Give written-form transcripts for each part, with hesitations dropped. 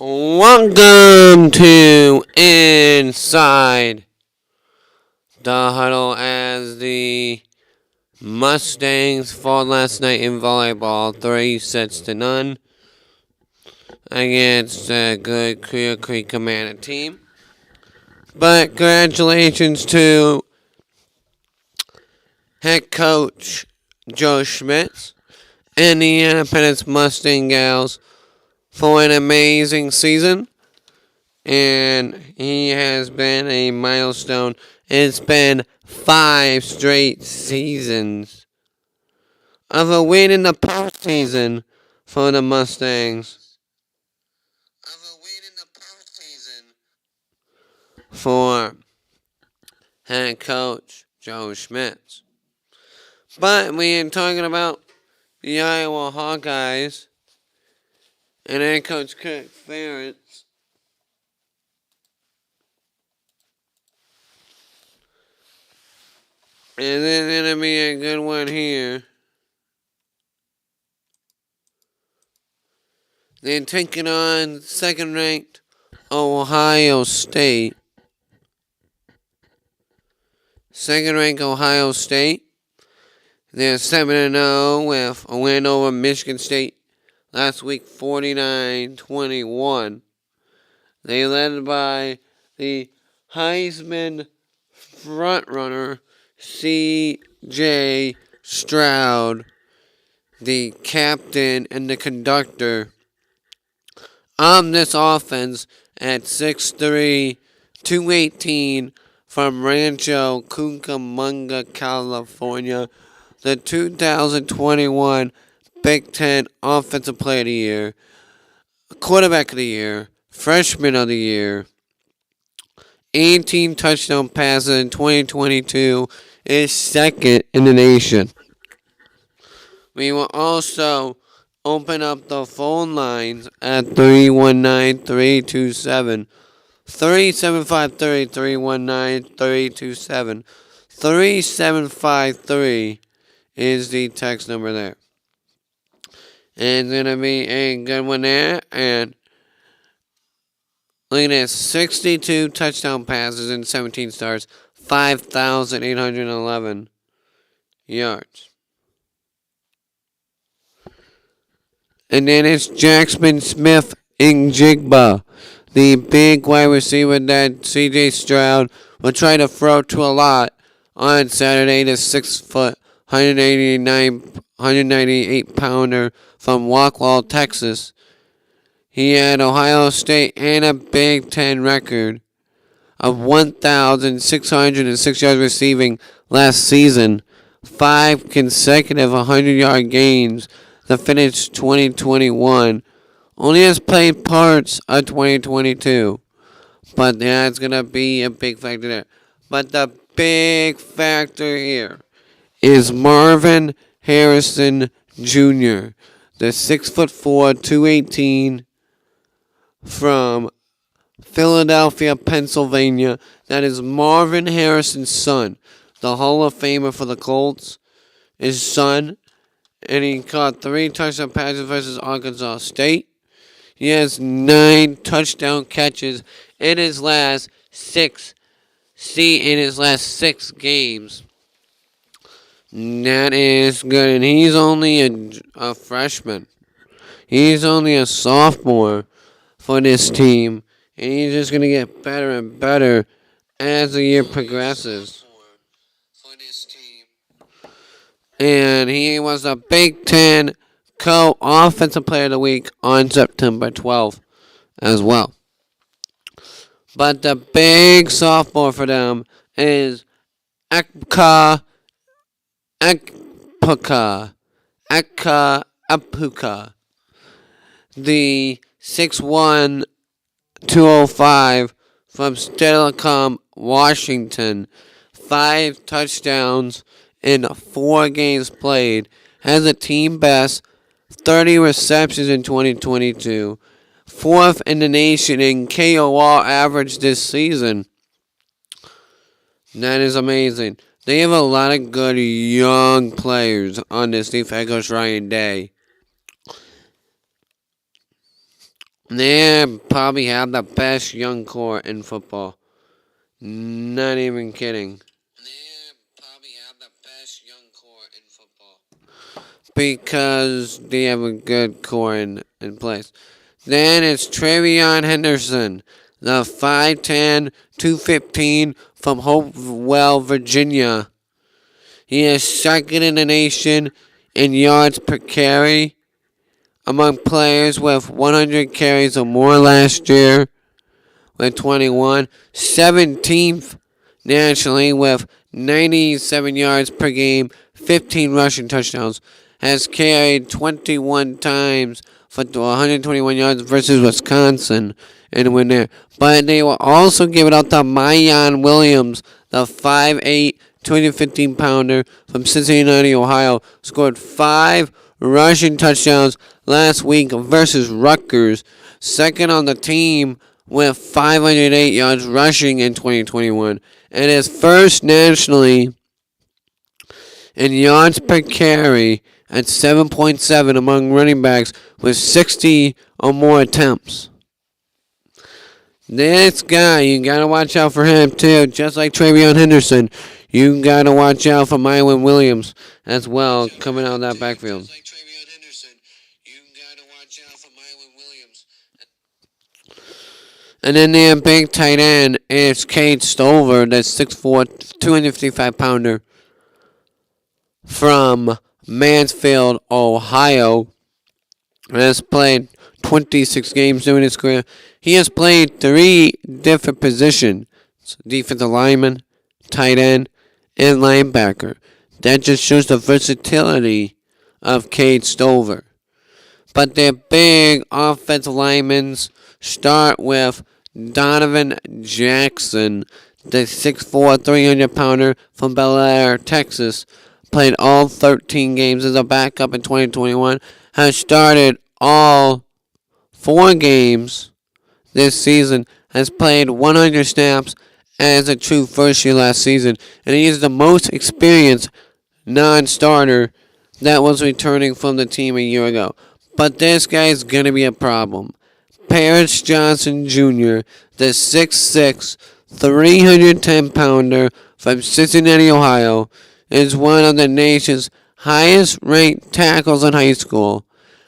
Welcome to Inside the Huddle as the Mustangs fall last night in volleyball 3-0 against a good Clear Creek Commander team. But congratulations to head coach Joe Schmitz and the Independence Mustang Gals for an amazing season. And he has been a milestone. It's been 5 straight seasons of a win in the postseason for the Mustangs. For head coach Joe Schmitz. But we ain't talking about the Iowa Hawkeyes and head coach Kirk Ferentz. And there's going to be a good one here. They're taking on second-ranked Ohio State. Second-ranked Ohio State. They're 7-0 with a win over Michigan State last week, 49-21. They led by the Heisman frontrunner, C.J. Stroud, the captain and the conductor of this offense at 6'3", 218 from Rancho Cucamonga, California. The 2021 Big Ten Offensive Player of the Year, Quarterback of the Year, Freshman of the Year, 18 touchdown passes in 2022, is second in the nation. We will also open up the phone lines at 319-327. 3753 319-327. 3753 is the text number there. And it's going to be a good one there. And look at this, 62 touchdown passes and 17 starts, 5,811 yards. And then it's Jackson Smith Njigba, the big wide receiver that C.J. Stroud will try to throw to a lot on Saturday. The 6', 198-pounder from Wackwall, Texas. He had Ohio State and a Big Ten record of 1,606 yards receiving last season. 5 consecutive 100-yard gains to finish 2021. Only has played parts of 2022. But that's going to be a big factor there. But the big factor here is Marvin Harrison Jr., the 6'4", 218 from Philadelphia, Pennsylvania. That is Marvin Harrison's son, the Hall of Famer for the Colts. His son, and he caught 3 touchdown passes versus Arkansas State. He has 9 touchdown catches in his last 6 games. That is good, and he's only a freshman. He's only a sophomore for this team, and he's just going to get better and better as the year progresses. And he was a Big Ten Co-Offensive Player of the Week on September 12th as well. But the big sophomore for them is Eka Apuka, the 6'1", 205 from Steilacoom, Washington. 5 touchdowns in 4 games played. Has a team best 30 receptions in 2022. 4th in the nation in KOR average this season. That is amazing. They have a lot of good young players on this team. Head coach Ryan Day. They probably have the best young core in football. Not even kidding. They probably have the best young core in football. Because they have a good core in place. Then it's Travion Henderson, the 5'10", 215 from Hopewell, Virginia. He is second in the nation in yards per carry among players with 100 carries or more last year with 21. 17th nationally with 97 yards per game, 15 rushing touchdowns. Has carried 21 times for 121 yards versus Wisconsin and win there. But they will also give it out to Mayan Williams, the 5'8", 215-pounder from Cincinnati, Ohio. Scored 5 rushing touchdowns last week versus Rutgers. Second on the team with 508 yards rushing in 2021. And his first nationally in yards per carry at 7.7 among running backs with 60 or more attempts. This guy, you gotta watch out for him too, just like Travion Henderson. You gotta watch out for Mayan Williams as well, coming out of that backfield. And then their big tight end is Cade Stover, that's 6'4", 255-pounder from Mansfield, Ohio. Has played 26 games during his career. He has played 3 different positions: defensive lineman, tight end, and linebacker. That just shows the versatility of Cade Stover. But their big offensive linemen start with Donovan Jackson, the 6'4", 300-pounder from Bel Air, Texas. Played all 13 games as a backup in 2021. Has started all 4 games this season. Has played 100 snaps as a true first year last season. And he is the most experienced non-starter that was returning from the team a year ago. But this guy is going to be a problem. Paris Johnson Jr., the 6'6", 310-pounder from Cincinnati, Ohio, is one of the nation's highest-ranked tackles in high school.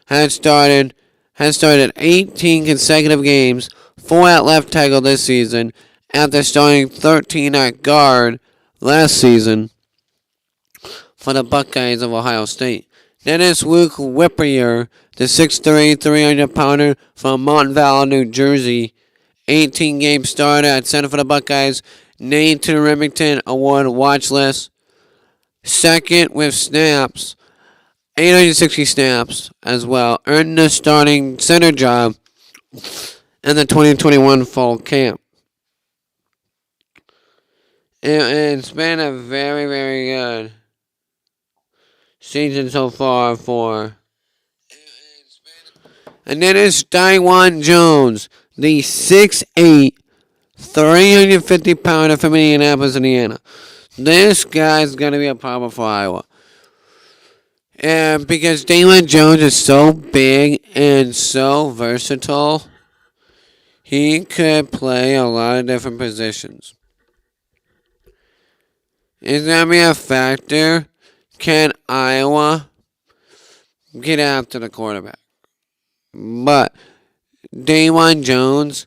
Has started 18 consecutive games, 4 at left tackle this season, after starting 13 at guard last season for the Buckeyes of Ohio State. Then it's Luke Whippier, the 6'3", 300-pounder from Montvale, New Jersey. 18-game starter at center for the Buckeyes, named to the Remington Award watch list. Second with snaps, 860 snaps as well. Earned the starting center job in the 2021 fall camp. It's been a very, very good season so far for. And then it's Daiwan Jones, the 6'8", 350-pounder from Indianapolis, Indiana. This guy's going to be a problem for Iowa. And because Daiwan Jones is so big and so versatile, he could play a lot of different positions. Is that be a factor? Can Iowa get after the quarterback? But Daiwan Jones,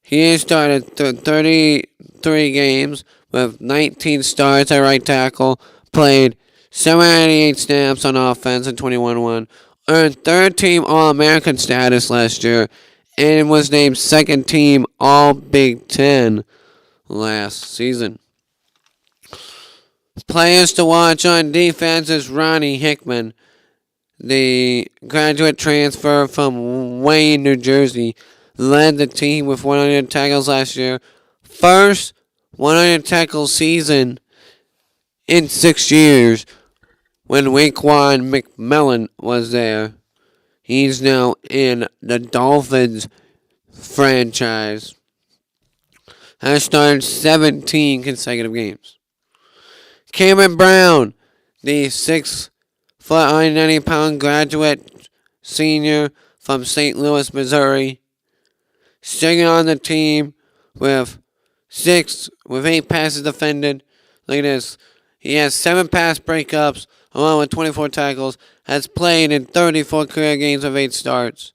he has started 33 games with 19 starts at right tackle, played 788 snaps on offense in 21-1, earned third-team All-American status last year, and was named second-team All-Big Ten last season. Players to watch on defense is Ronnie Hickman, the graduate transfer from Wayne, New Jersey. Led the team with 100 tackles last year. First 100 tackle season in 6 years when Raekwon McMillan was there. He's now in the Dolphins franchise. Has started 17 consecutive games. Cameron Brown, the 6', 190-pound graduate senior from St. Louis, Missouri. second on the team with 8 passes defended. Look at this. He has 7 pass breakups, along with 24 tackles. Has played in 34 career games with 8 starts.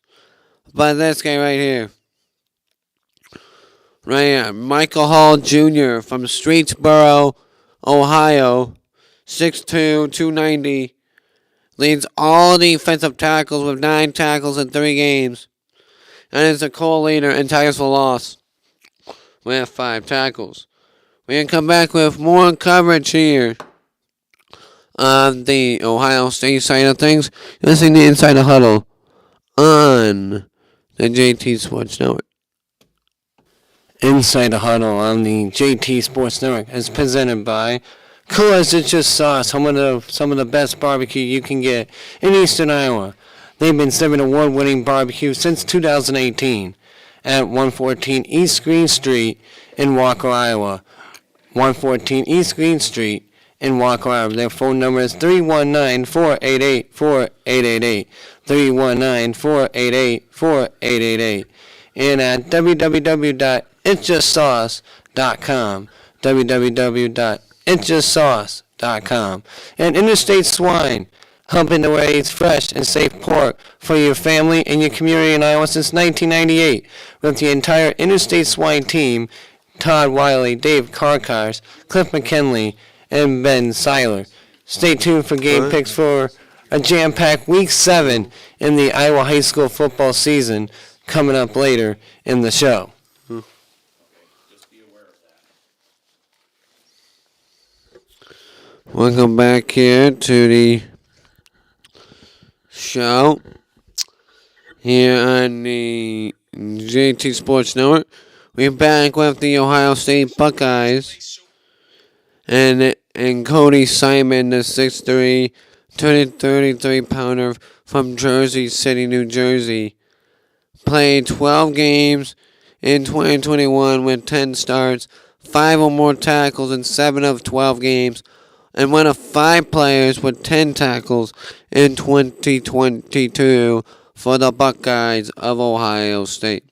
But this guy right here. Right here. Michael Hall Jr. from Streetsboro, Ohio. 6'2", 290. Leads all defensive tackles with 9 tackles in 3 games. And is the co-leader in tackles for loss with 5 tackles. We can come back with more coverage here on the Ohio State side of things. You're listening to Inside the Huddle on the JT Sports Network. Inside the Huddle on the JT Sports Network is presented by Coolest It's Just Sauce, some of the best barbecue you can get in Eastern Iowa. They've been serving award-winning barbecue since 2018 at 114 East Green Street in Walker, Iowa. 114 East Green Street in Walker, Iowa. Their phone number is 319-488-4888. 319-488-4888. And at www.itsjustsauce.com. www.itsjustsauce.com. And Interstate Swine, helping to raise fresh and safe pork for your family and your community in Iowa since 1998. With the entire Interstate Swine team, Todd Wiley, Dave Karkars, Cliff McKinley, and Ben Seiler. Stay tuned for game picks for a jam-packed Week 7 in the Iowa high school football season coming up later in the show. Welcome back here to the show here on the JT Sports Network. We're back with the Ohio State Buckeyes and Cody Simon, the 6'3", 233-pounder from Jersey City, New Jersey. Played 12 games in 2021 with 10 starts, 5 or more tackles in 7 of 12 games, and one of 5 players with 10 tackles in 2022 for the Buckeyes of Ohio State.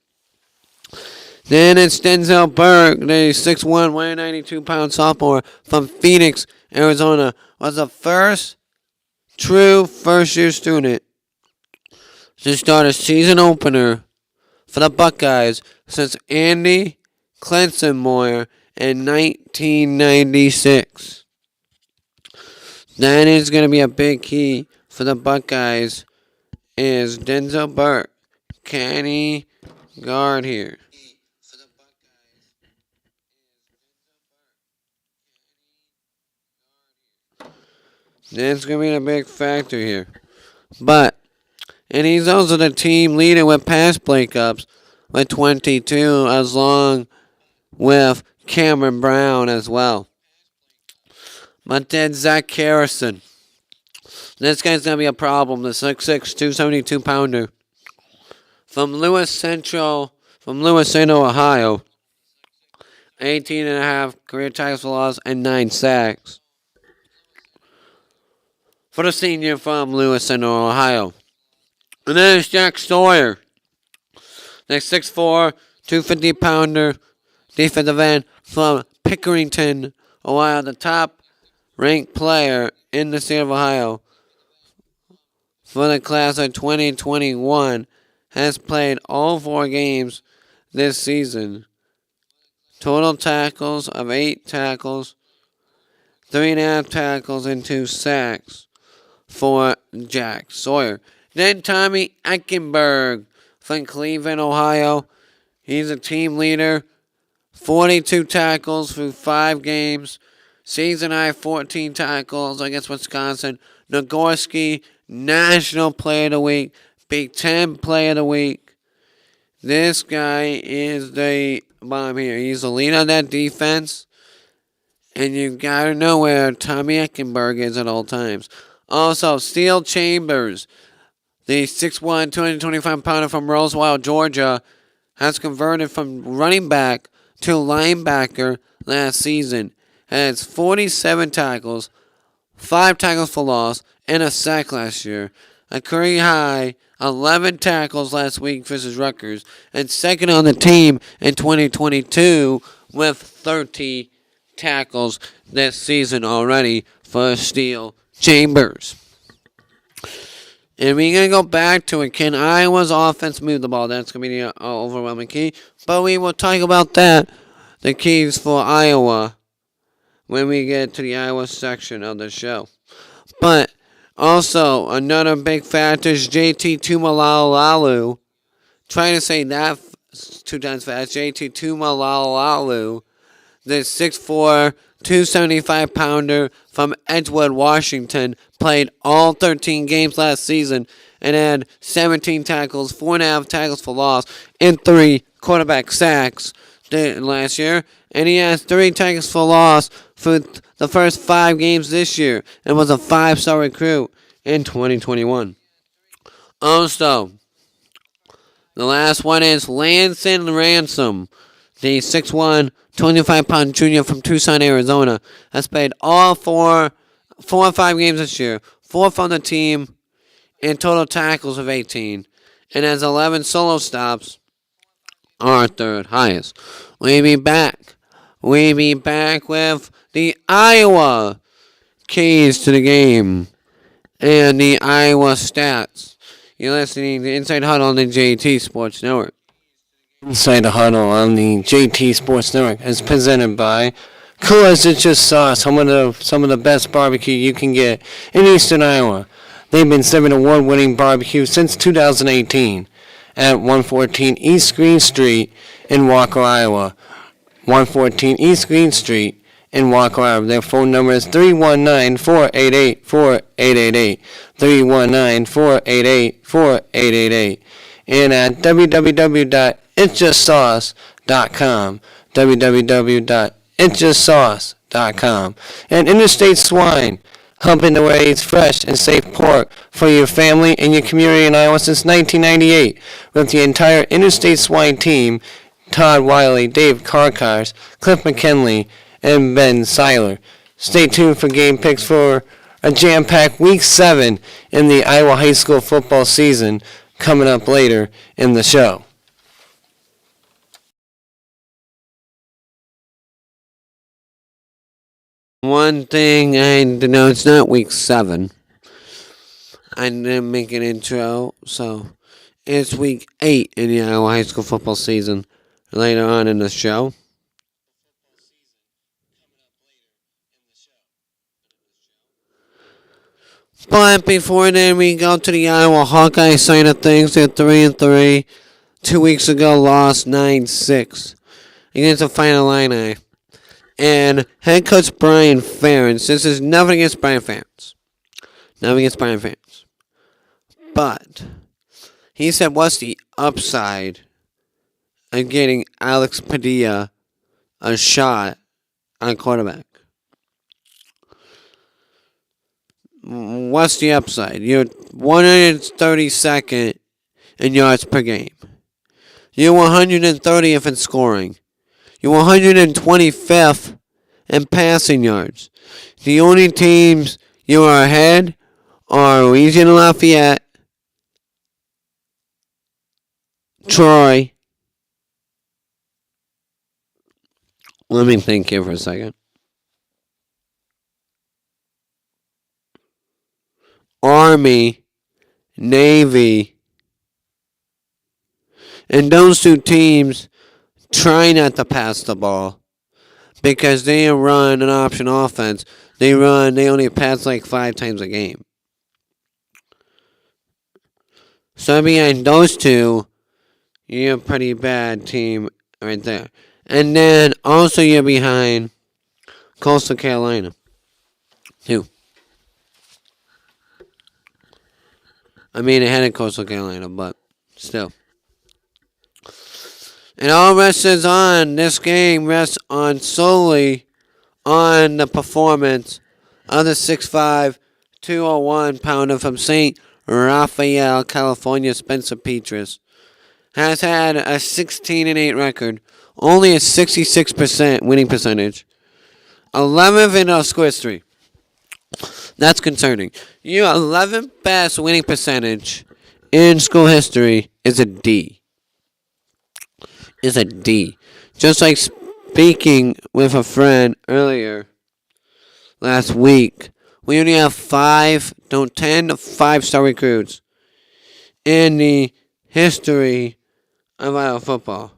Then it's Denzel Burke, the 6'1", 192-pound sophomore from Phoenix, Arizona, was the first true first-year student to start a season opener for the Buckeyes since Andy Clenson-Moyer in 1996. That is going to be a big key for the Buckeyes is Denzel Burke. Can he guard here? That's going to be a big factor here. And he's also the team leader with pass breakups with 22, as long with Cameron Brown as well. But then Zach Harrison. This guy's going to be a problem. The 6'6", 272-pounder from Lewis Central, Ohio. 18.5 career tackles for loss and 9 sacks. For the senior from Lewis Central, Ohio. And then it's Jack Sawyer. The 6'4", 250-pounder defensive end from Pickerington, Ohio. The top-ranked player in the state of Ohio for the class of 2021. Has played all 4 games this season. Total tackles of 8 tackles. 3.5 tackles and 2 sacks for Jack Sawyer. Then Tommy Eichenberg from Cleveland, Ohio. He's a team leader. 42 tackles through 5 games. Season high 14 tackles against Wisconsin. Nagorski, National Player of the Week. Big Ten Player of the Week. This guy is the bomb here. He's the leader of that defense. And you've got to know where Tommy Eichenberg is at all times. Also, Steel Chambers, the 6'1", 225-pounder from Roswell, Georgia, has converted from running back to linebacker last season. Has 47 tackles, 5 tackles for loss, and a sack last year. A career high 11 tackles last week versus Rutgers, and second on the team in 2022 with 30 tackles this season already for Steel Chambers. And we're going to go back to it. Can Iowa's offense move the ball? That's going to be the overwhelming key. But we will talk about that, the keys for Iowa, when we get to the Iowa section of the show. But also, another big factor is JT Tuimoloau. Trying to say that two times fast. JT Tuimoloau, the 6'4", 275-pounder from Edgewood, Washington, played all 13 games last season and had 17 tackles, 4.5 tackles for loss, and 3 quarterback sacks last year. And he has 3 tackles for loss for the first 5 games this year and was a 5-star recruit in 2021. Also, the last one is Lanson Ransom, the 6'1", 25-pound junior from Tucson, Arizona, has played all 4 or 5 games this year, 4th on the team, and total tackles of 18, and has 11 solo stops, our 3rd highest. We'll be back with the Iowa keys to the game and the Iowa stats. You're listening to Inside Huddle on the JT Sports Network. Inside the Huddle on the JT Sports Network is presented by Coolest It's Just Sauce, some of the best barbecue you can get in Eastern Iowa. They've been serving award-winning barbecue since 2018 at 114 East Green Street in Walker, Iowa. 114 East Green Street in Walker, Iowa. Their phone number is 319-488-4888. 319-488-4888. And at www.itsjustsauce.com. www.itsjustsauce.com. And Interstate Swine, humping to raise fresh and safe pork for your family and your community in Iowa since 1998. With the entire Interstate Swine team, Todd Wiley, Dave Karkars, Cliff McKinley, and Ben Seiler. Stay tuned for game picks for a jam-packed Week 7 in the Iowa high school football season coming up later in the show. One thing I know, it's not Week 7. I didn't make an intro, so it's Week 8 in the Iowa high school football season later on in the show. But before then, we go to the Iowa Hawkeye side of things. They're 3-3. 2 weeks ago, lost 9-6 against the Final Illini. And head coach Brian Ferentz. This is nothing against Brian Ferentz. Nothing against Brian Ferentz. But he said, what's the upside of getting Alex Padilla a shot on quarterback? What's the upside? You're 132nd in yards per game. You're 130th in scoring. You're 125th in passing yards. The only teams you are ahead are Louisiana Lafayette, Troy. Let me think here for a second. Army, Navy, and those 2 teams try not to pass the ball because they run an option offense. They only pass like 5 times a game. So behind those 2, you're a pretty bad team right there. And then also you're behind Coastal Carolina, too. I mean, ahead of Coastal Carolina, but still. And all rests on this game rests on solely on the performance of the 6'5", 201-pounder from St. Raphael, California, Spencer Petras. Has had a 16-8 record, only a 66% winning percentage, 11th in scores 3. That's concerning. Your 11th best winning percentage in school history is a D. Is a D. Just like speaking with a friend earlier last week, we only have 10 5-star recruits in the history of Iowa football.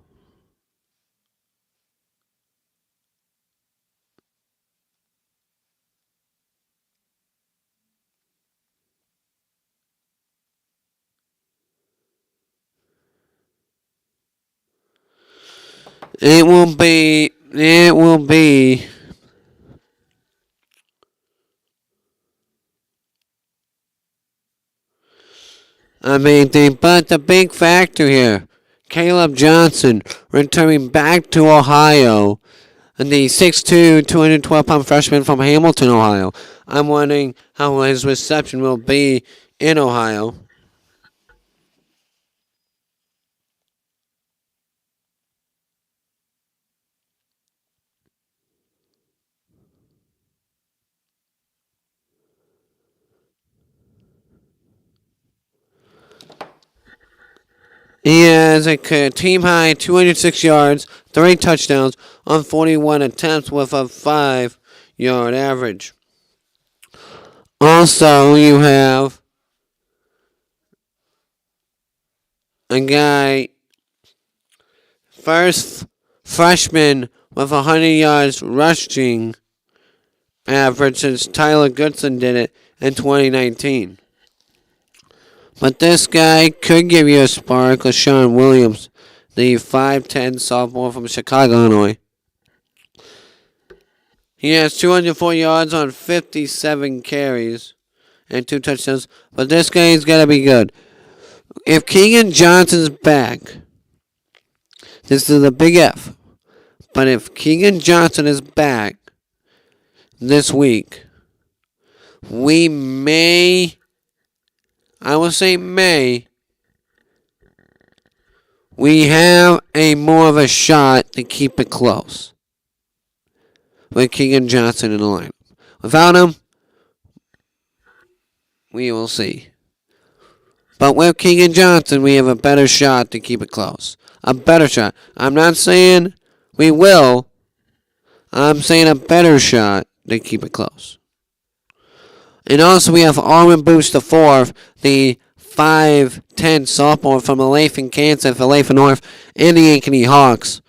It will be amazing, but the big factor here, Caleb Johnson returning back to Ohio, and the 6'2", 212-pound freshman from Hamilton, Ohio. I'm wondering how his reception will be in Ohio. He has a team high 206 yards, 3 touchdowns on 41 attempts with a 5-yard average. Also, you have a guy, first freshman with 100 yards rushing average since Tyler Goodson did it in 2019. But this guy could give you a spark with Sean Williams, the 5'10 sophomore from Chicago, Illinois. He has 204 yards on 57 carries and 2 touchdowns. But this guy's got to be good. If Keegan Johnson's back, this is a big F. But if Keegan Johnson is back this week, we may, I will say may, we have a more of a shot to keep it close with Keegan Johnson in the lineup. Without him, we will see. But with Keegan Johnson, we have a better shot to keep it close. A better shot. I'm not saying we will. I'm saying a better shot to keep it close. And also we have Armin Boost IV, the 5'10 sophomore from Olathe, Kansas, for Olathe North, and the Ankeny Hawks.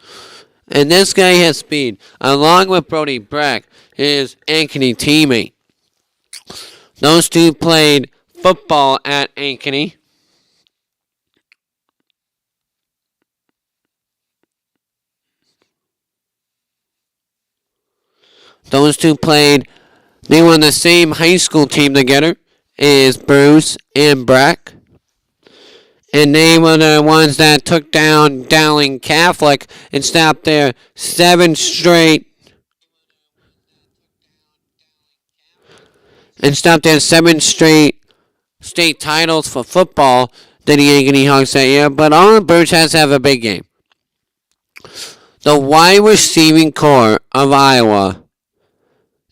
And this guy has speed, along with Brody Breck, his Ankeny teammate. Those two played football at Ankeny. They were on the same high school team together as Bruce and Breck. And they were the ones that took down Dowling Catholic and stopped their 7 straight state titles for football to the Ankeny Hawks that year. But Arlen Burch has to have a big game. The wide receiving core of Iowa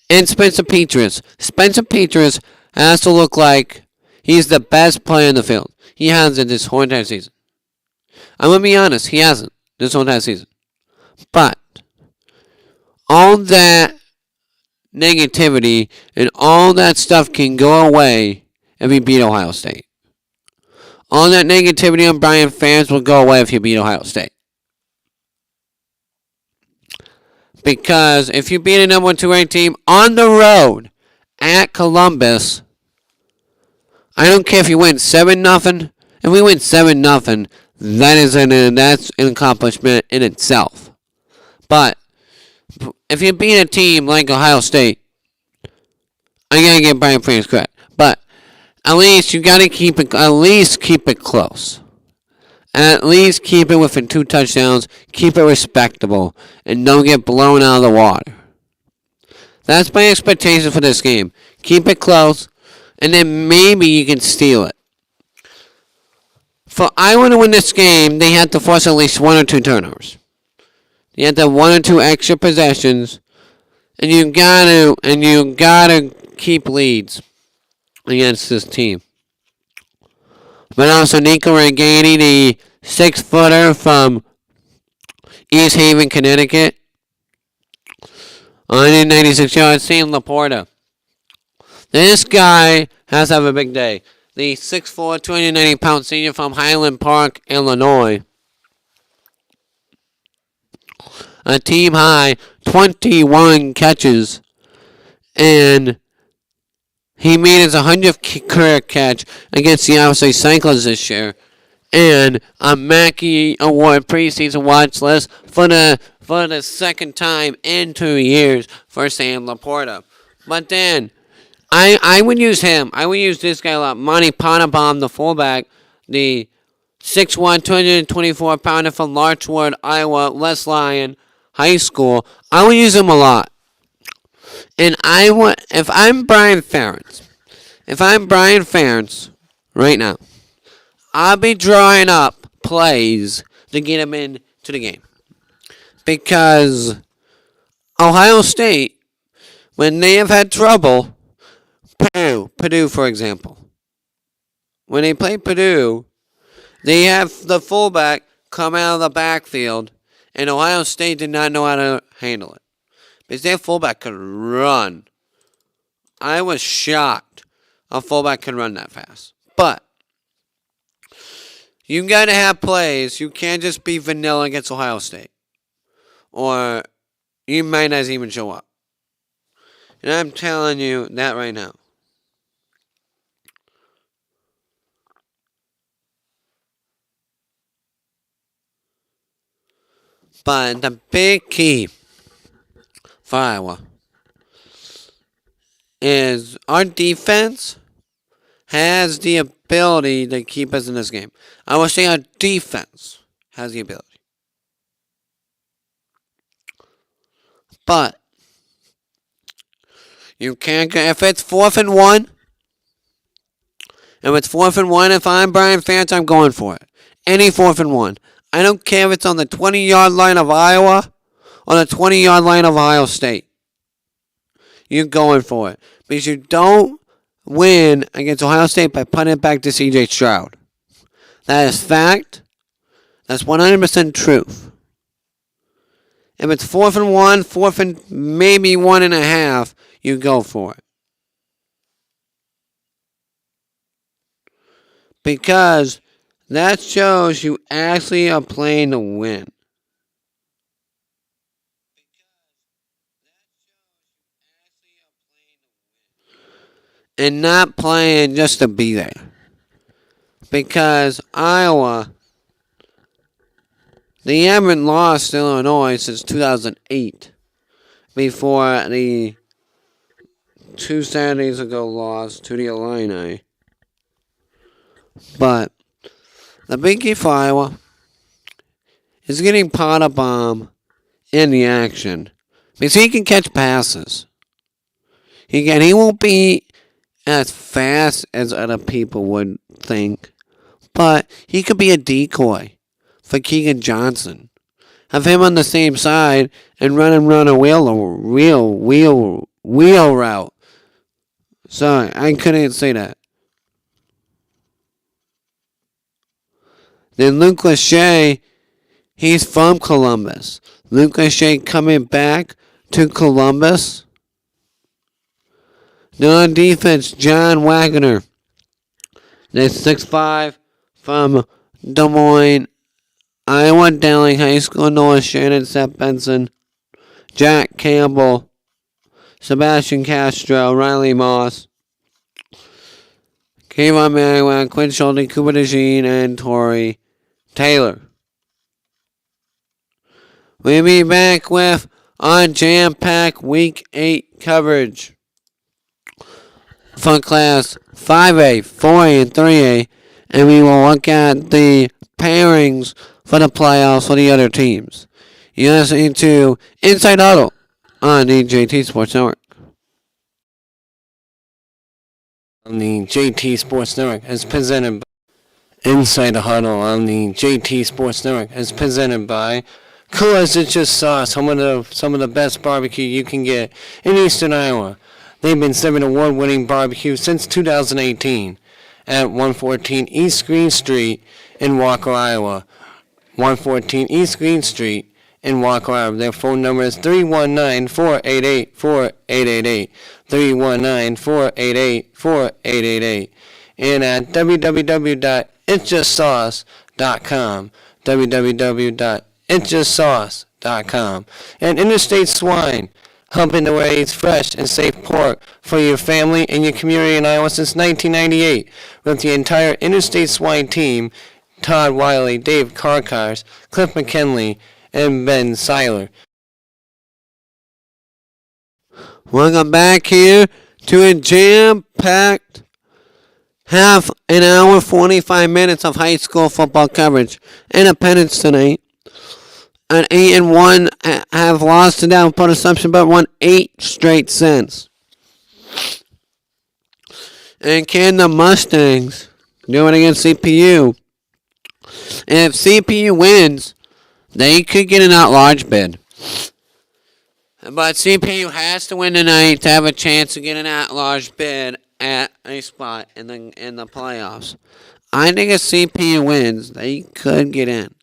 and Spencer Petras. Spencer Petras has to look like he's the best player in the field. He hasn't this whole entire season. I'm going to be honest, he hasn't this whole entire season. But all that negativity and all that stuff can go away if you beat Ohio State. All that negativity on Brian Ferentz will go away if you beat Ohio State. Because if you beat a number 1, 2 ranked team on the road at Columbus, I don't care if you win 7-0. If we win 7-0, that's an accomplishment in itself. But if you beat a team like Ohio State, I gotta give Brian Ferentz credit. But at least you gotta keep it close. At least keep it within 2 touchdowns. Keep it respectable. And don't get blown out of the water. That's my expectation for this game. Keep it close. And then maybe you can steal it. For Iowa to win this game, they had to force at least 1 or 2 turnovers. They had to have 1 or 2 extra possessions. And you gotta keep leads against this team. But also Nico Reganey, the 6-footer from East Haven, Connecticut. 196 yards. Sam Laporta. This guy has to have a big day. The 6'4", 290-pound senior from Highland Park, Illinois. A team high 21 catches. And he made his 100th career catch against the Iowa Cyclones this year. And a Mackey Award preseason watch list for the second time in 2 years for Sam Laporta. But then, I would use him. I would use this guy a lot. Monty Potabom, the fullback, the 6'1", 224-pounder from Larchwood, Iowa, Les Lyon High School. I would use him a lot. And if I'm Brian Ferentz right now, I'll be drawing up plays to get him into the game. Because Ohio State, when they have had trouble, Purdue, for example. When they play Purdue, they have the fullback come out of the backfield, and Ohio State did not know how to handle it. Because their fullback could run. I was shocked a fullback could run that fast. But you got to have plays. You can't just be vanilla against Ohio State. Or you might not even show up. And I'm telling you that right now. But the big key for Iowa is our defense has the ability to keep us in this game. I will say our defense has the ability. But you can't go, if it's 4th and 1, if I'm Brian Ferentz, I'm going for it. Any 4th and 1. I don't care if it's on the 20-yard line of Iowa or the 20-yard line of Ohio State. You're going for it. Because you don't win against Ohio State by putting it back to C.J. Stroud. That is fact. That's 100% truth. If it's 4th and 1, 4th and maybe 1.5, you go for it. Because that shows you actually are playing to win. And not playing just to be there. Because Iowa, they haven't lost Illinois since 2008. Before the 2 Saturdays ago loss to the Illini. But the big key for Iowa is getting Potabom in the action. Because he can catch passes. He won't be as fast as other people would think. But he could be a decoy for Keegan Johnson. Have him on the same side and run a wheel route. Sorry, I couldn't say that. Then Luke Lachey, he's from Columbus. Luke Lachey coming back to Columbus. Then on defense, John Wagner. That's 6'5" from Des Moines, Iowa Dowling High School. Noah Shannon, Seth Benson, Jack Campbell, Sebastian Castro, Riley Moss, Kayvon Merriweather, Quinn Schulte, Cooper DeJean, and Torrey Taylor. We'll be back with our jam-packed Week 8 coverage for Class 5A, 4A, and 3A, and we will look at the pairings for the playoffs for the other teams. You're listening to Inside the Huddle on the JT Sports Network. On the JT Sports Network is presented by Inside the Huddle on the JT Sports Network is presented by Coolest It's Just Sauce, some of the best barbecue you can get in Eastern Iowa. They've been serving award-winning barbecue since 2018. at 114 East Green Street in Walker, Iowa. 114 East Green Street in Walker, Iowa. Their phone number is 319-488-4888. 319-488-4888. And at www.itjustsauce.com. www.itjustsauce.com. And Interstate Swine, helping to raise fresh and safe pork for your family and your community in Iowa since 1998. With the entire Interstate Swine team, Todd Wiley, Dave Karkars, Cliff McKinley, and Ben Seiler. Welcome back here to a jam-packed half an hour, 45 minutes of high school football coverage. Independence tonight. At 8-1, have lost to downpour assumption, but won 8 straight since. And can the Mustangs do it against CPU? And if CPU wins, they could get an at-large bid. But CPU has to win tonight to have a chance to get an at-large bid at a spot in the playoffs. I think if CPU wins, they could get in.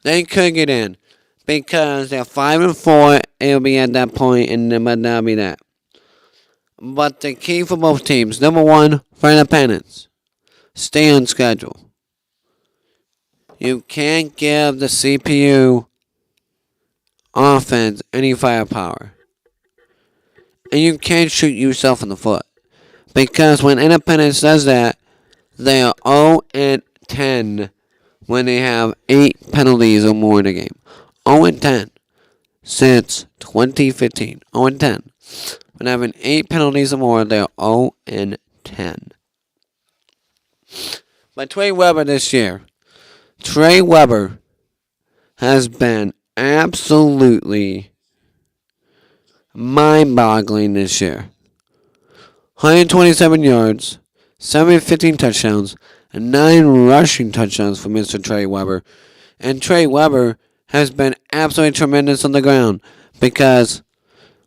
They could get in because they're 5-4. It'll be at that point, and that'll be that. But the key for both teams, number one, for Independence, stay on schedule. You can't give the CPU offense any firepower. And you can't shoot yourself in the foot. Because when Independence does that, they are 0-10 when they have 8 penalties or more in a game. 0-10 since 2015. 0-10. When having 8 penalties or more, they are 0-10. But Trey Weber this year. Trey Weber has been absolutely mind-boggling this year. 127 yards, 715 touchdowns, and 9 rushing touchdowns for Mr. Trey Weber. And Trey Weber has been absolutely tremendous on the ground because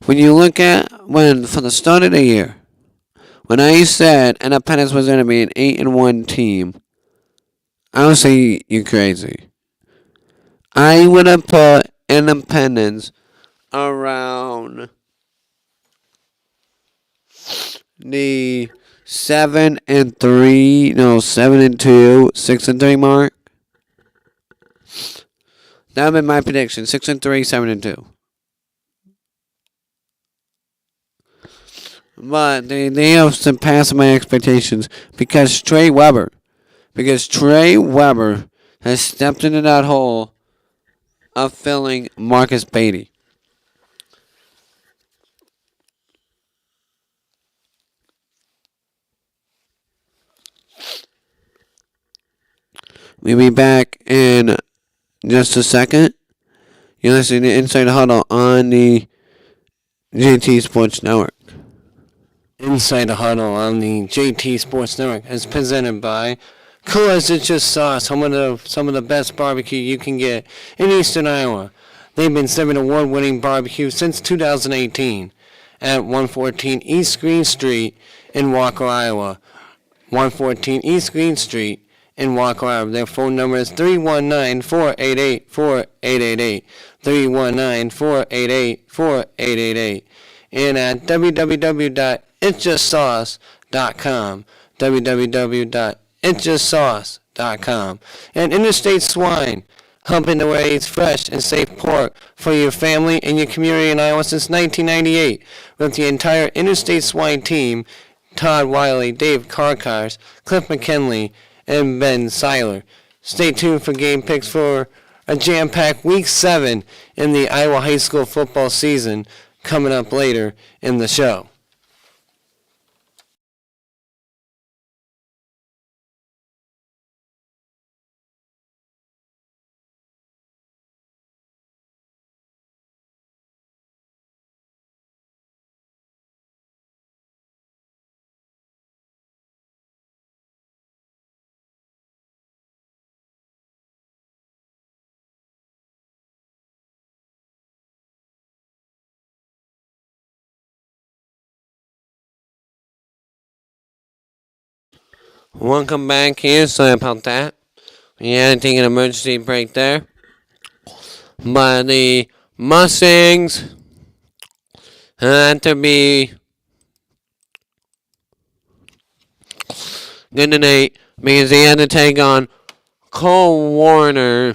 when you look at from the start of the year, when I said Independence was going to be an 8-1 team, I would say you're crazy. I would have put Independence around the 7-2, 6-3 mark. That would be my prediction. 6-3, 7-2. But they have surpassed my expectations because Trey Weber has stepped into that hole of filling Marcus Beatty. We'll be back in just a second. You're listening to Inside the Huddle on the JT Sports Network. Inside the Huddle on the JT Sports Network is presented by Coolers It's Just Sauce, some of the best barbecue you can get in Eastern Iowa. They've been serving award-winning barbecue since 2018 at 114 East Green Street in Walker, Iowa. 114 East Green Street in Walker, Iowa. Their phone number is 319-488-4888. 319-488-4888. And at www.itjustsauce.com. www.itjustsauce.com. And Interstate Swine, helping to raise fresh and safe pork for your family and your community in Iowa since 1998. With the entire Interstate Swine team, Todd Wiley, Dave Karkars, Cliff McKinley, and Ben Seiler. Stay tuned for game picks for a jam-packed Week 7 in the Iowa high school football season coming up later in the show. Welcome back here. Sorry about that. We had to take an emergency break there. But the Mustangs had to be good tonight because they had to take on Cole Warner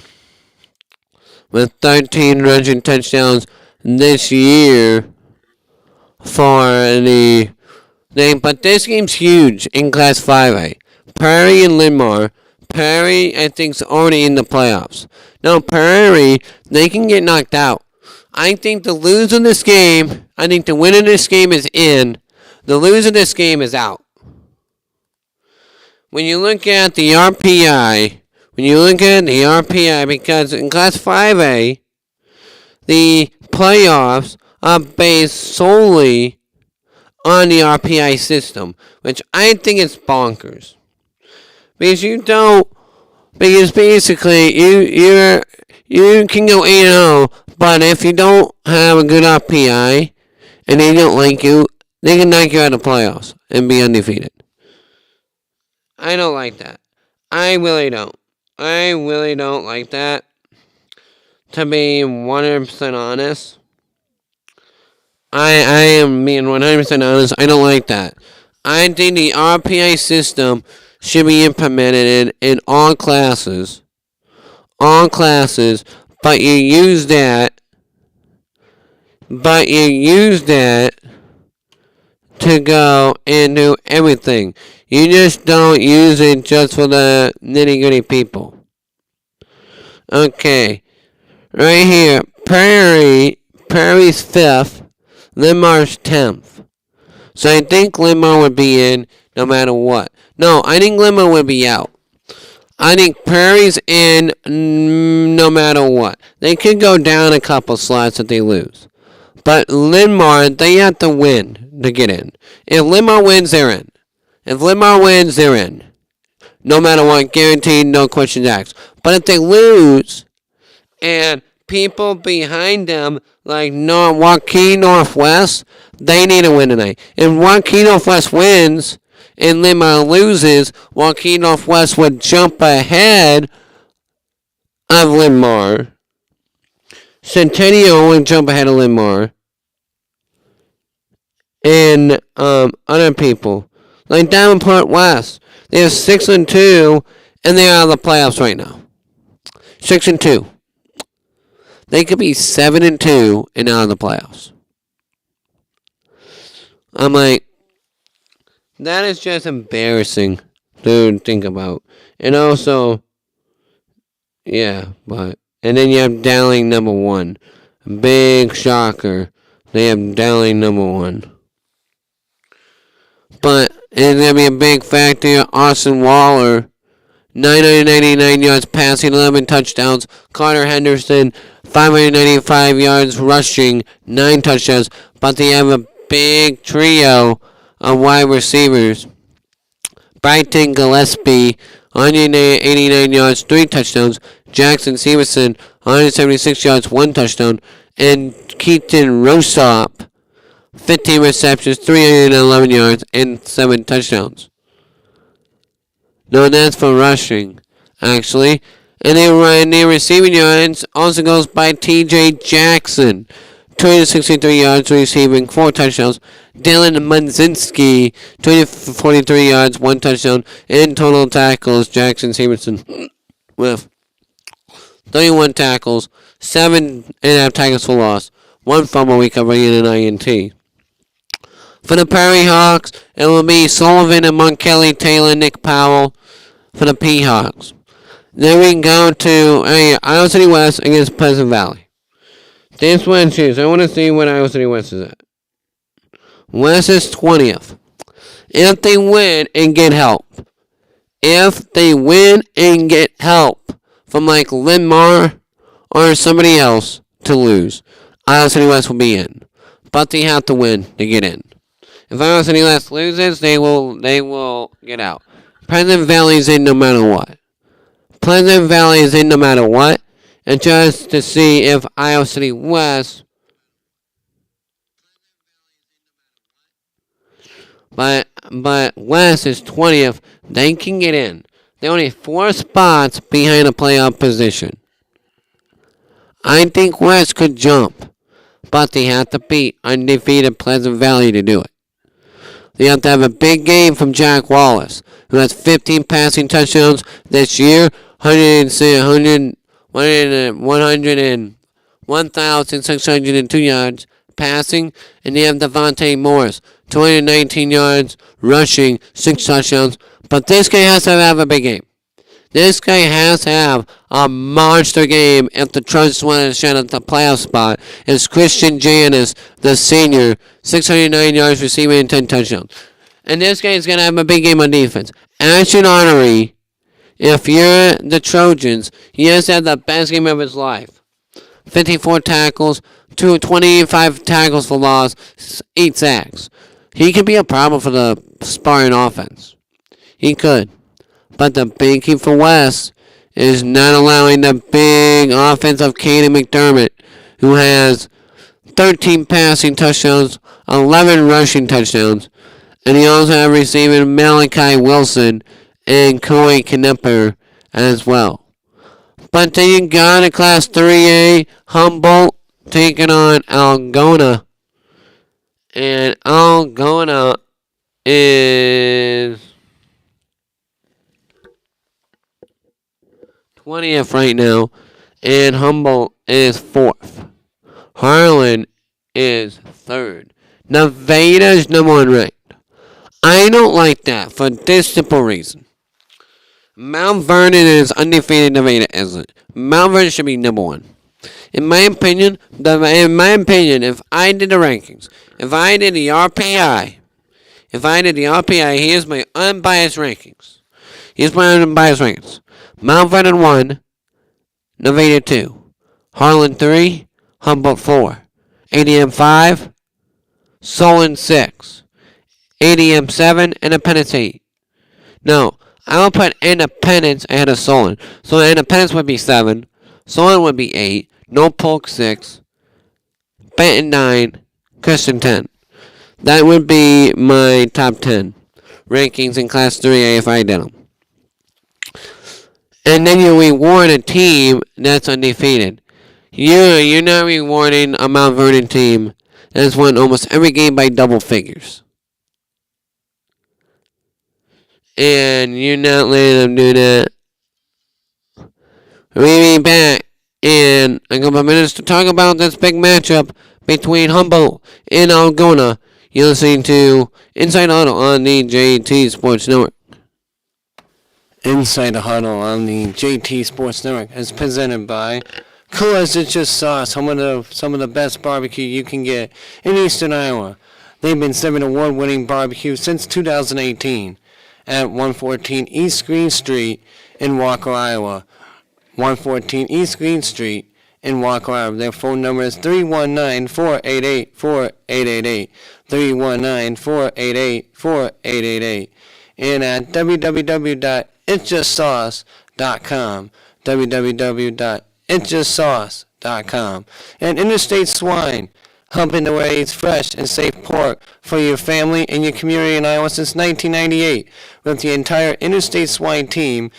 with 13 rushing touchdowns this year for the thing. But this game's huge in Class 5A. Prairie and Linmar. Prairie, I think, is already in the playoffs. Now, Prairie, they can get knocked out. I think the loser of this game, I think the winner of this game is in. The loser of this game is out. When you look at the RPI, because in Class 5A, the playoffs are based solely on the RPI system, which I think is bonkers. Because basically you can go 8-0, but if you don't have a good RPI and they don't like you, they can knock you out of the playoffs and be undefeated. I don't like that. I really don't. I really don't like that. To be 100% honest, I am being 100% honest. I don't like that. I think the RPI system should be implemented in all classes. But you use that to go into everything. You just don't use it just for the nitty-gritty people. Okay. Right here. Prairie's 5th. Linmar's 10th. So I think Linmar would be in no matter what. No, I think Linmar would be out. I think Prairie's in no matter what. They could go down a couple slots if they lose. But Linmar, they have to win to get in. If Linmar wins, they're in. They're in. No matter what, guaranteed, no questions asked. But if they lose, and people behind them, like Joaquin Northwest, they need to win tonight. If Joaquin Northwest wins and Linmar loses, Joaquin Northwest would jump ahead of Linmar. Centennial would jump ahead of Linmar. And other people. Like Davenport West. They're 6-2, and they're out of the playoffs right now. 6-2. They could be 7-2 and out of the playoffs. I'm like, that is just embarrassing to think about. And also, yeah, but and then you have Dowling number 1. Big shocker. They have Dowling number 1. But it's going to be a big factor. Austin Waller, 999 yards passing, 11 touchdowns. Carter Henderson, 595 yards rushing, 9 touchdowns. But they have a big trio of wide receivers. Brighton Gillespie, 189 yards, 3 touchdowns. Jackson Severson, 176 yards, 1 touchdown. And Keaton Rosop, 15 receptions, 311 yards, and 7 touchdowns. No, that's for rushing, actually. And their receiving yards also goes by T.J. Jackson. 263 yards receiving, 4 touchdowns. Dylan Munzinski, 243 yards, 1 touchdown. And total tackles, Jackson Severson with 31 tackles, 7.5 tackles for loss, 1 fumble recovery, and an INT. For the Prairie Hawks, it will be Sullivan and Kelly Taylor, Nick Powell for the P-Hawks. Then we go to Iowa City West against Pleasant Valley. This one choose. I want to see what Iowa City West is at. West is 20th. If they win and get help. From like Linmar or somebody else to lose, Iowa City West will be in. But they have to win to get in. If Iowa City West loses, they will get out. Pleasant Valley is in no matter what. And just to see if Iowa City West. But but West is 20th. They can get in. They're only 4 spots behind a playoff position. I think West could jump, but they have to beat undefeated Pleasant Valley to do it. They have to have a big game from Jack Wallace, who has 15 passing touchdowns this year, 1,602 yards passing, and they have Devontae Morris, 219 yards rushing, 6 touchdowns. But this guy has to have a big game. This guy has to have a monster game if the Trojans want to shut up the playoff spot. It's Christian Janis, the senior, 609 yards receiving and 10 touchdowns. And this guy is going to have a big game on defense. Ashton Honorary, if you're the Trojans, he has to have the best game of his life. 54 tackles, 25 tackles for loss, 8 sacks. He could be a problem for the Spartan offense. He could. But the big key for West is not allowing the big offense of Caden McDermott, who has 13 passing touchdowns, 11 rushing touchdowns, and he also has receiving Malachi Wilson and Corey Knepper as well. But then you got a Class 3A Humboldt taking on Algona, and Algona is 20th right now, and Humboldt is 4th. Harlan is 3rd. Nevada is number 1 ranked. I don't like that for this simple reason. Mount Vernon is undefeated, Nevada isn't. Mount Vernon should be number 1. In my opinion, if I did the rankings, if I did the RPI, here's my unbiased rankings. Mount Vernon 1, Nevada 2, Harlan 3, Humboldt 4, ADM 5, Solon 6, ADM 7, and Independence 8. No, I will put Independence ahead of Solon. So Independence would be 7, Solon would be 8, No Polk 6, Benton 9, Christian 10. That would be my top 10 rankings in Class 3A if I did them. And then you reward a team that's undefeated. You're not rewarding a Mount Vernon team that's won almost every game by double figures. And you're not letting them do that. We'll be back in a couple of minutes to talk about this big matchup between Humboldt and Algona. You're listening to Inside the Huddle on the JT Sports Network. Inside the Huddle on the JT Sports Network is presented by Coolest It's Just Sauce, some of the best barbecue you can get in Eastern Iowa. They've been serving award-winning barbecue since 2018 at 114 East Green Street in Walker, Iowa. 114 East Green Street in Walker, Iowa. Their phone number is 319-488-4888. 319-488-4888. And at www.itsjustsauce.com. www.itsjustsauce.com. And Interstate Swine, humping the raised fresh and safe pork for your family and your community in Iowa since 1998. With the entire Interstate Swine team,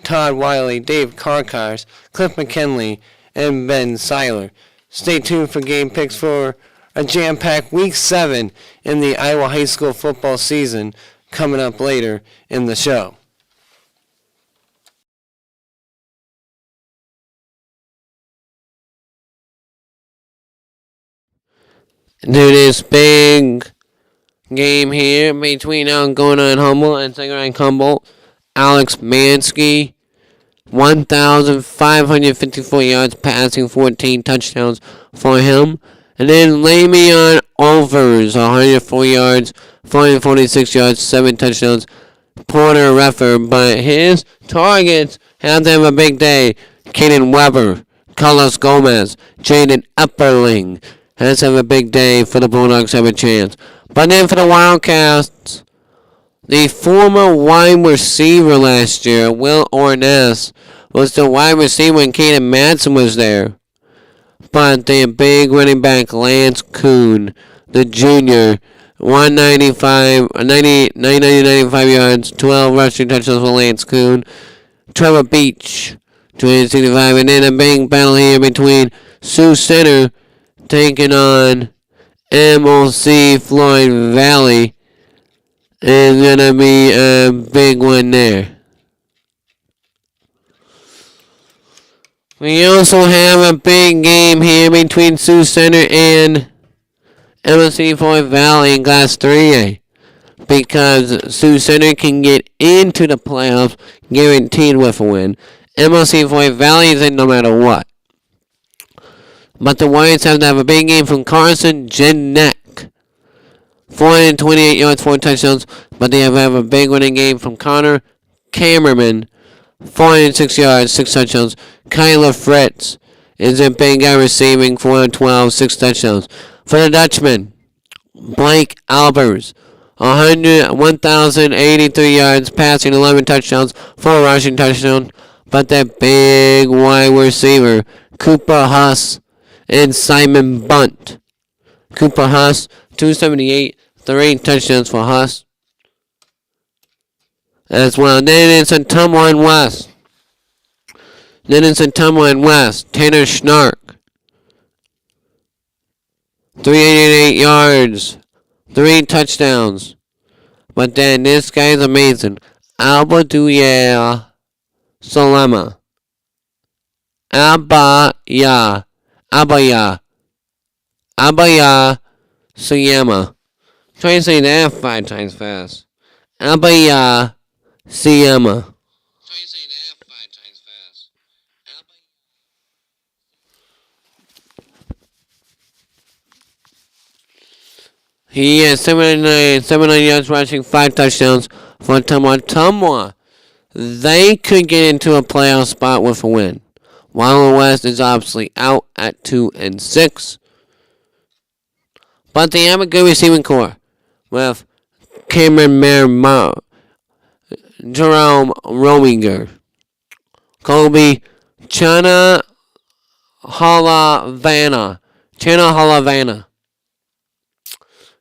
Todd Wiley, Dave Karkars, Cliff McKinley, and Ben Seiler. Stay tuned for game picks for a jam-packed Week 7 in the Iowa High School football season coming up later in the show. To this big game here between Algona and Humboldt and second-ranked Humboldt, Alex Mansky, 1,554 yards passing, 14 touchdowns for him. And then Lamion Overs, 104 yards, 446 yards, 7 touchdowns. Porter Reffer, but his targets have to have a big day. Kaden Weber, Carlos Gomez, Jaden Epperling has to have a big day for the Bulldogs have a chance. But then for the Wildcats, the former wide receiver last year, Will Orness, was the wide receiver when Caden Madsen was there. But the big running back, Lance Kuhn, the junior, 995 yards, 12 rushing touchdowns for Lance Kuhn. Trevor Beach, 265, and then a big battle here between Sioux Center taking on MLC Floyd Valley. Is going to be a big one there. We also have a big game here between Sioux Center and MLC Floyd Valley in Class 3A. Because Sioux Center can get into the playoffs guaranteed with a win. MLC Floyd Valley is in no matter what. But the Whites have to have a big game from Carson Jenek. 428 yards, 4 touchdowns. But they have to have a big winning game from Connor Camerman. 406 yards, 6 touchdowns. Kyler Fritz is a big guy receiving 412, 6 touchdowns. For the Dutchman, Blake Albers, 1,083 yards, passing 11 touchdowns, 4 rushing touchdowns. But that big wide receiver, Cooper Huss and Simon Bunt. Cooper Huss, 278, 3 touchdowns for Huss as well. Then it's Ottumwa and West. Tanner Schnark, 388 yards, 3 touchdowns. But then this guy's amazing. Abadouya Salama. Abaya Siyama. Try to say that 5 times fast. Abaya Siyama. He has 79 yards rushing, 5 touchdowns for Ottumwa. They could get into a playoff spot with a win. Wild West is obviously out at 2-6. But they have a good receiving core with Cameron Merrill, Jerome Rominger, Kobe Chana Halavana,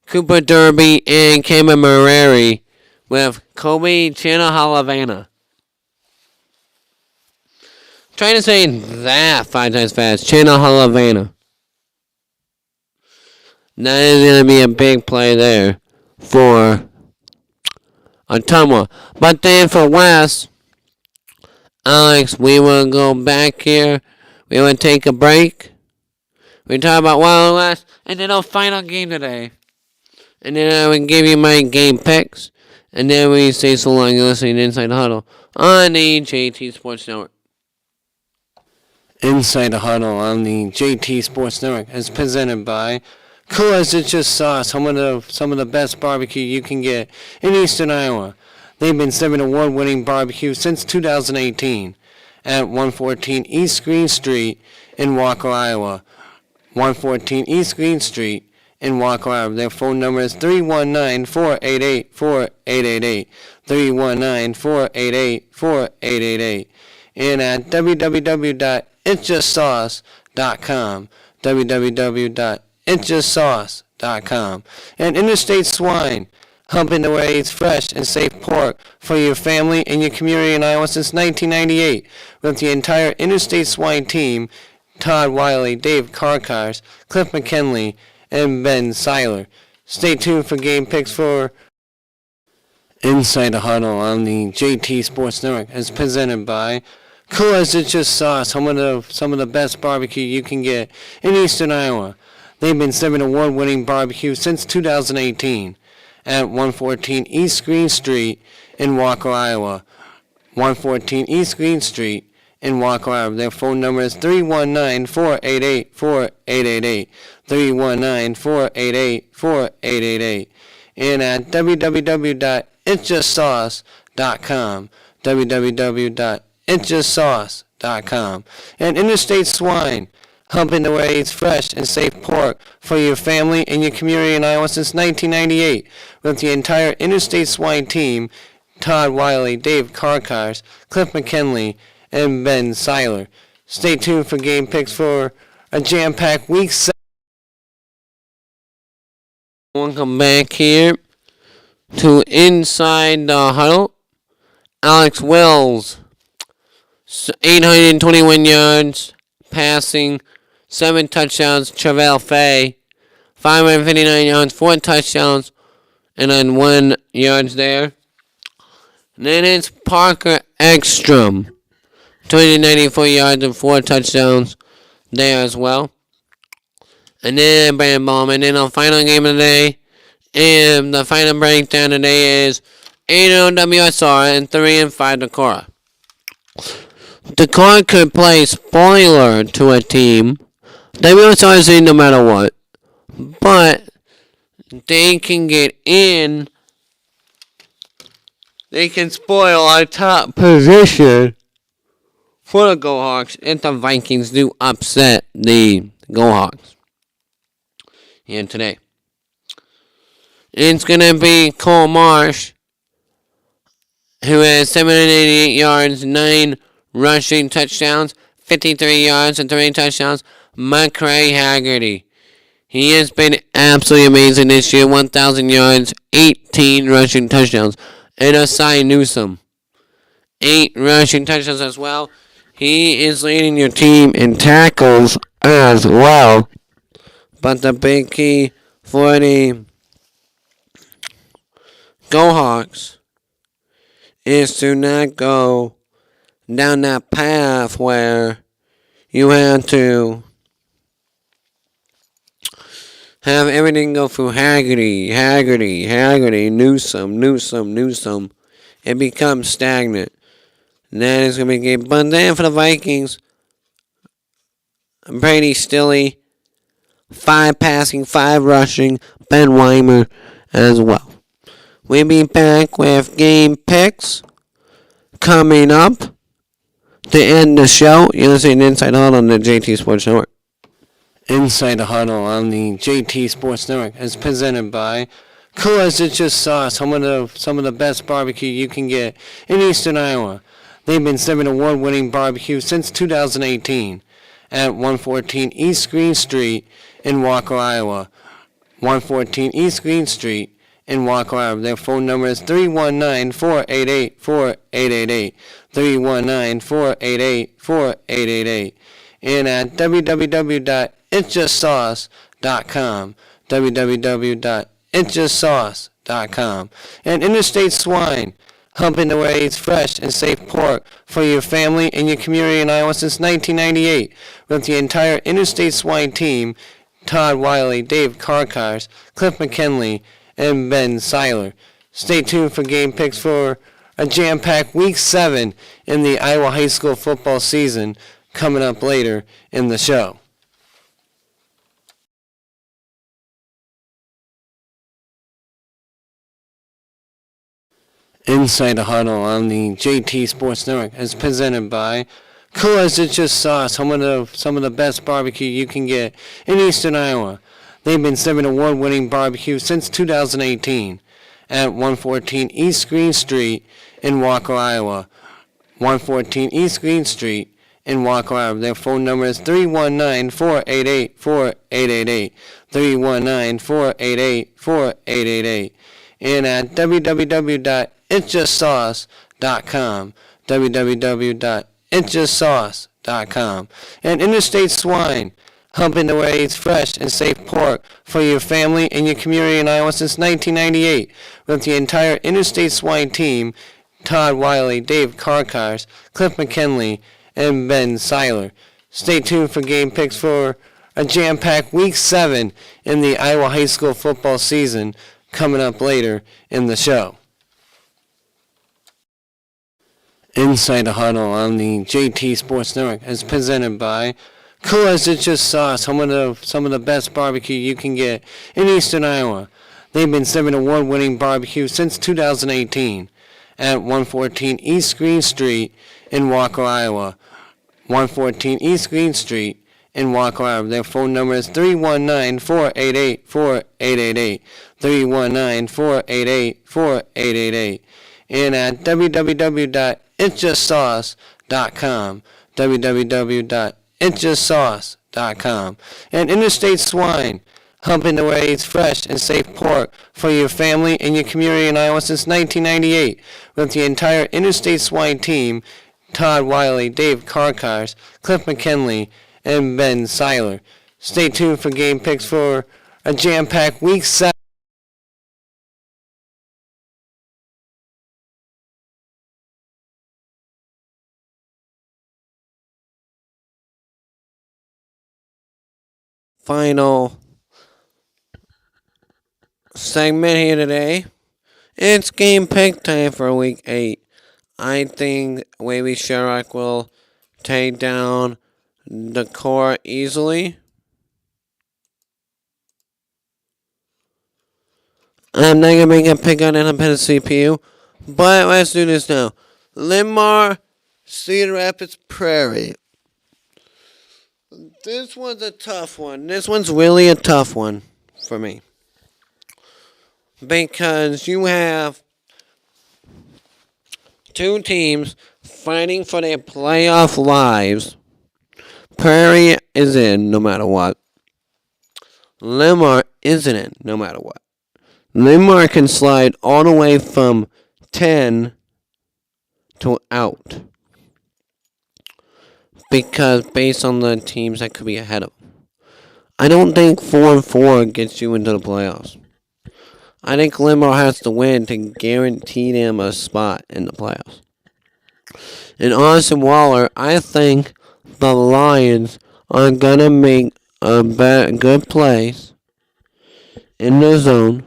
Cooper Derby, and Cameron Marreri with Kobe Chana Halavana. Trying to say that 5 times fast. Chana Halavana. That is going to be a big play there for Ottumwa. But then for West, Alex, we will go back here. We will take a break. We talk about Wild West, and then our final game today. And then I will give you my game picks. And then we say so long. You're listening to Inside the Huddle on the JT Sports Network. Inside the Huddle on the JT Sports Network is presented by Coolers It's Just Sauce, some of the best barbecue you can get in Eastern Iowa. They've been serving award-winning barbecue since 2018 at 114 East Green Street in Walker, Iowa. 114 East Green Street in Walker, Iowa. Their phone number is 319-488-4888. 319-488-4888. And at www.itsjustsauce.com. www.itsjustsauce.com. And Interstate Swine, humping to raise fresh and safe pork for your family and your community in Iowa since 1998. With the entire Interstate Swine team, Todd Wiley, Dave Karkars, Cliff McKinley, and Ben Seiler. Stay tuned for game picks for Inside the Huddle on the JT Sports Network is presented by Coolers It's Just Sauce, some of the best barbecue you can get in Eastern Iowa. They've been serving award-winning barbecue since 2018 at 114 East Green Street in Walker, Iowa. 114 East Green Street in Walker, Iowa. Their phone number is 319-488-4888. 319-488-4888. And at www.itsjustsauce.com. www.itsjustsauce.com. And Interstate Swine, humping to raise fresh and safe pork for your family and your community in Iowa since 1998. With the entire Interstate Swine team, Todd Wiley, Dave Karkars, Cliff McKinley, and Ben Seiler. Stay tuned for game picks for a jam-packed Week 7. Welcome back here to Inside the Huddle. Alex Wells, 821 yards, passing, 7 touchdowns. Travell Fay, 559 yards, 4 touchdowns, and then 1 yards there. And then it's Parker Ekstrom, 294 yards and 4 touchdowns there as well. And then Brandon Ballman. And then our final game of the day, and the final breakdown today is 8-0 WSR and 3-5 Decorah. Decorah could play spoiler to a team. WSR is in no matter what. But they can get in. They can spoil our top position for the Go Hawks if the Vikings do upset the Go Hawks. And today, it's going to be Cole Marsh, who has 788 yards, 9 rushing touchdowns, 53 yards and 3 touchdowns. McCray Haggerty, he has been absolutely amazing this year, 1,000 yards, 18 rushing touchdowns. And Asai Newsome, 8 rushing touchdowns as well. He is leading your team in tackles as well. But the big key for the Go Hawks is to not go down that path where you have to have everything go through Haggerty, Newsome. It becomes stagnant. That is going to be good. But then for the Vikings, Brady Stilley, 5 passing, 5 rushing, Ben Weimer as well. We'll be back with game picks coming up to end the show. You're listening to Inside the Huddle on the JT Sports Network. Inside the Huddle on the JT Sports Network is presented by Coola's It's Just Sauce, some of the best barbecue you can get in Eastern Iowa. They've been serving award-winning barbecue since 2018 at 114 East Green Street in Walker, Iowa. 114 East Green Street in Walker, Iowa. Their phone number is 319-488-4888. 319-488-4888. And at www.itsjustsauce.com. www.itsjustsauce.com. And Interstate Swine, humping the raised fresh and safe pork for your family and your community in Iowa since 1998. With the entire Interstate Swine team, Todd Wiley, Dave Karkars, Cliff McKinley, and Ben Seiler. Stay tuned for game picks for a jam-packed Week 7 in the Iowa High School football season coming up later in the show. Inside the Huddle on the JT Sports Network is presented by Coola's It's Just Sauce, some of the best barbecue you can get in Eastern Iowa. They've been serving award-winning barbecue since 2018 at 114 East Green Street in Walker, Iowa. 114 East Green Street in Walker, Iowa. Their phone number is 319-488-4888. 319-488-4888. And at www.itsjustsauce.com. www.itsjustsauce.com. And Interstate Swine, humping the raised fresh and safe pork for your family and your community in Iowa since 1998. With the entire Interstate Swine team, Todd Wiley, Dave Karkars, Cliff McKinley, and Ben Seiler. Stay tuned for game picks for a jam-packed Week 7 in the Iowa High School football season coming up later in the show. Inside the Huddle on the JT Sports Network is presented by Coola's It's Just Sauce, some of the best barbecue you can get in Eastern Iowa. They've been serving award-winning barbecue since 2018 at 114 East Green Street in Walker, Iowa. 114 East Green Street in Walker, Iowa. Their phone number is 319-488-4888. 319-488-4888. And at www.itsjustsauce.com. www.itsjustsauce.com. And Interstate Swine, humping the raised fresh and safe pork for your family and your community in Iowa since 1998 with the entire Interstate Swine team, Todd Wiley, Dave Karkars, Cliff McKinley, and Ben Seiler. Stay tuned for game picks for a jam-packed Week 7. Final segment here today. It's game pick time for Week 8. I think Wavy Sherrock will take down the core easily. I'm not going to make a pick on independent CPU, but let's do this now. Limar, Cedar Rapids Prairie. This one's a tough one. This one's really a tough one for me. Because you have two teams fighting for their playoff lives. Prairie is in no matter what. Limar isn't in no matter what. Limar can slide all the way from 10 to out. Because based on the teams that could be ahead of them. I don't think 4-4 gets you into the playoffs. I think Limar has to win to guarantee them a spot in the playoffs. In Austin Waller, I think the Lions are going to make a good plays in the zone.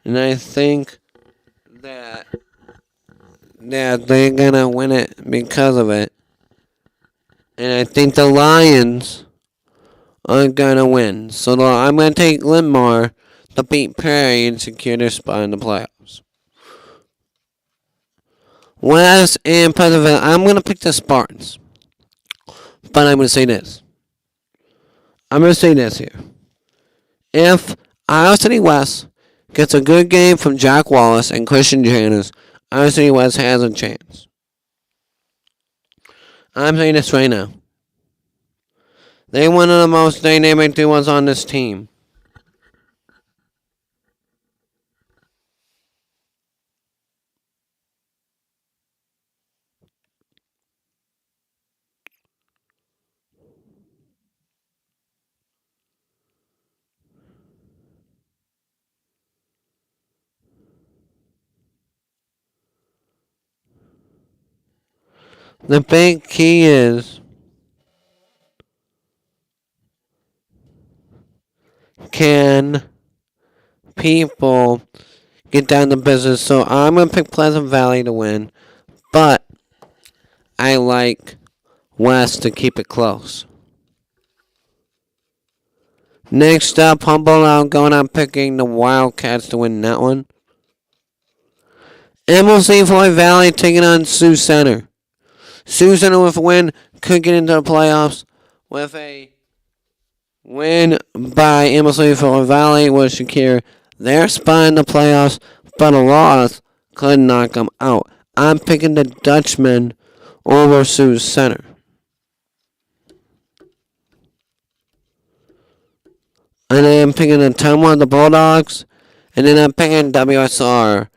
And I think that they're going to win it because of it. And I think the Lions are going to win. So I'm going to take Limar to beat Prairie and secure their spot in the playoffs. West and Pleasantville, I'm going to pick the Spartans. But I'm going to say this. I'm going to say this here. If Iowa City West gets a good game from Jack Wallace and Christian Janice, Iowa City West has a chance. I'm saying this right now. They're one of the most dynamic duos on this team. The big key is, can people get down to business? So I'm going to pick Pleasant Valley to win. But I like West to keep it close. Next up, Humboldt, I'm going on picking the Wildcats to win that one. St. Floyd Valley taking on Sioux Center. Sioux Center with a win could get into the playoffs. With a win by St. Floyd Valley will secure their spot in the playoffs, but a loss could knock them out. I'm picking the Dutchmen over Sioux Center. And then I'm picking the Tumwa, the Bulldogs. And then I'm picking WSR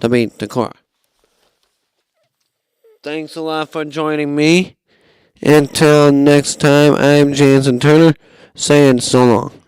to beat the core. Thanks a lot for joining me. Until next time, I'm Jansen Turner saying so long.